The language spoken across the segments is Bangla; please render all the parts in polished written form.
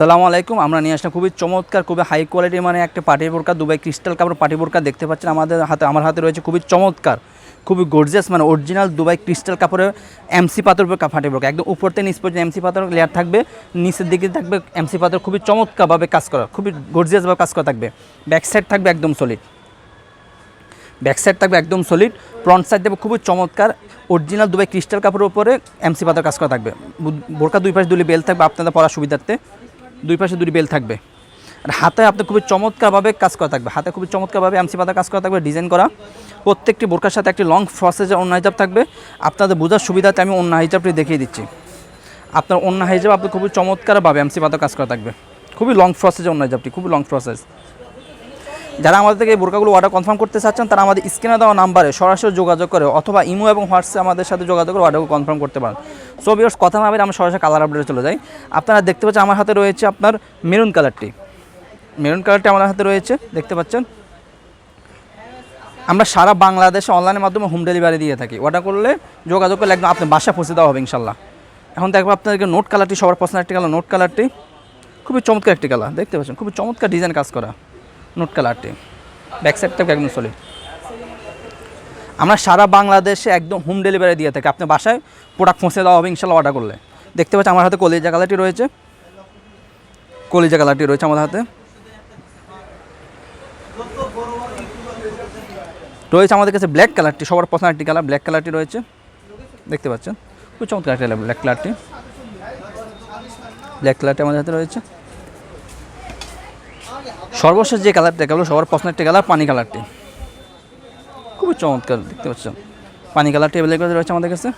আসসালামু আলাইকুম। আমরা নিয়ে আসলাম খুবই চমৎকার, খুবই হাই কোয়ালিটির মানে একটা পার্টি বোরকা, দুবাই ক্রিস্টাল কাপড় পার্টি বোরকা দেখতে পাচ্ছেন আমার হাতে রয়েছে খুবই চমৎকার, খুবই গর্জিয়াস মানে অরিজিনাল দুবাই ক্রিস্টাল কাপড়ের এমসি পাথর পার্টি বোরকা। একদম উপর থেকে নিচ পর্যন্ত এমসি পাথর লেয়ার থাকবে, নিচের দিকে থাকবে এমসি পাথর, খুবই চমৎকারভাবে কাজ করা, খুবই গর্জিয়াসভাবে কাজ করা থাকবে। ব্যাক সাইড থাকবে একদম সলিড, ফ্রন্ট সাইড দেবে খুবই চমৎকার অরিজিনাল দুবাই ক্রিস্টাল কাপড়ের উপরে এমসি পাথর কাজ করা থাকবে। বোরকা দুই পাশে দুলি বেল থাকবে, আপনাদের পরার সুবিধার্থে দুই পাশে দুটি বেল থাকবে। আর হাতে আপনার খুবই চমৎকারভাবে কাজ করা থাকবে, হাতে খুবই চমৎকারভাবে এমসি পাতা কাজ করা থাকবে, ডিজাইন করা। প্রত্যেকটি বোরকার সাথে একটি লং প্রসেসের ওন্না হিজাব থাকবে। আপনাদের বোঝার সুবিধাতে আমি ওন্না হিজাবটি দেখিয়ে দিচ্ছি। আপনার ওন্না হিজাব আপনার খুবই চমৎকারভাবে এমসি পাতা কাজ করা থাকবে, খুবই লং প্রসেসের ওন্না হিজাবটি, খুবই লং প্রসেস। যারা আমাদের থেকে এই বোরকাগুলো অর্ডার কনফার্ম করতে চাচ্ছেন তারা আমাদের স্ক্রিনে দেওয়া নাম্বারে সরাসরি যোগাযোগ করে অথবা ইমো এবং হোয়াটসঅ্যাপে আমাদের সাথে যোগাযোগ করে অর্ডার কনফার্ম করতে পারেন। সো ভিউয়ার্স, কথা না বলে আমরা সরাসরি কালার আপডেটে চলে যাই। আপনারা দেখতে পাচ্ছেন আমার হাতে রয়েছে আপনার মেরুন কালারটি আমার হাতে রয়েছে, দেখতে পাচ্ছেন। আমরা সারা বাংলাদেশে অনলাইনের মাধ্যমে হোম ডেলিভারি দিয়ে থাকি। অর্ডার করলে যোগাযোগ করলে একদম আপনার বাসা পৌঁছে দেওয়া হবে ইনশাল্লাহ। এখন দেখবো আপনাদেরকে নোট কালারটি, সবার পছন্দ একটি কালার নোট কালারটি, খুবই চমৎকার একটি কালার, দেখতে পাচ্ছেন খুবই চমৎকার ডিজাইন কাজ করা নোট কালারটি। ব্যাক সাইডটা একদম সলিড। আমরা সারা বাংলাদেশে একদম হোম ডেলিভারি দিয়ে থাকি, আপনার বাসায় প্রোডাক্ট পৌঁছে দেওয়া হবে ইনশাল্লাহ অর্ডার করলে। দেখতে পাচ্ছি আমার হাতে কলিজা কালারটি রয়েছে আমাদের হাতে রয়েছে। আমাদের কাছে ব্ল্যাক কালারটি, সবার পছন্দ একটি কালার, ব্ল্যাক কালারটি রয়েছে, দেখতে পাচ্ছেন খুব চমৎকার একটা ব্ল্যাক কালারটি আমাদের হাতে রয়েছে। সর্বশেষ যে কালারটা দেখাবো সবার পছন্দ একটি কালার পানি কালারটি, খুবই চমৎকার, দেখতে পাচ্ছেন পানি কালারটি অ্যাভেলেবল রয়েছে আমাদের কাছে,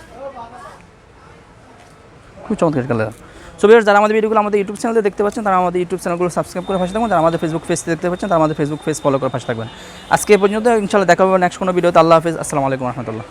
খুব চমৎকার কালার। সো ভিউয়ার্স, যারা আমাদের ভিডিওগুলো আমাদের ইউটিউব চ্যানেলে দেখতে পাচ্ছেন তারা আমাদের ইউটিউব চ্যানেলগুলো সাবস্ক্রাইব করে পাশে থাকবেন। যারা আমাদের ফেসবুক পেজ দেখতে পাচ্ছেন তারা আমাদের ফেসবুক পেজ ফলো করে পাশে থাকবেন। আজকে এই পর্যন্ত, ইনশাআল্লাহ দেখা হবে নেক্সট কোনো ভিডিওতে। আল্লাহ হাফেজ, আসসালামু আলাইকুম রহমতুল্লাহ।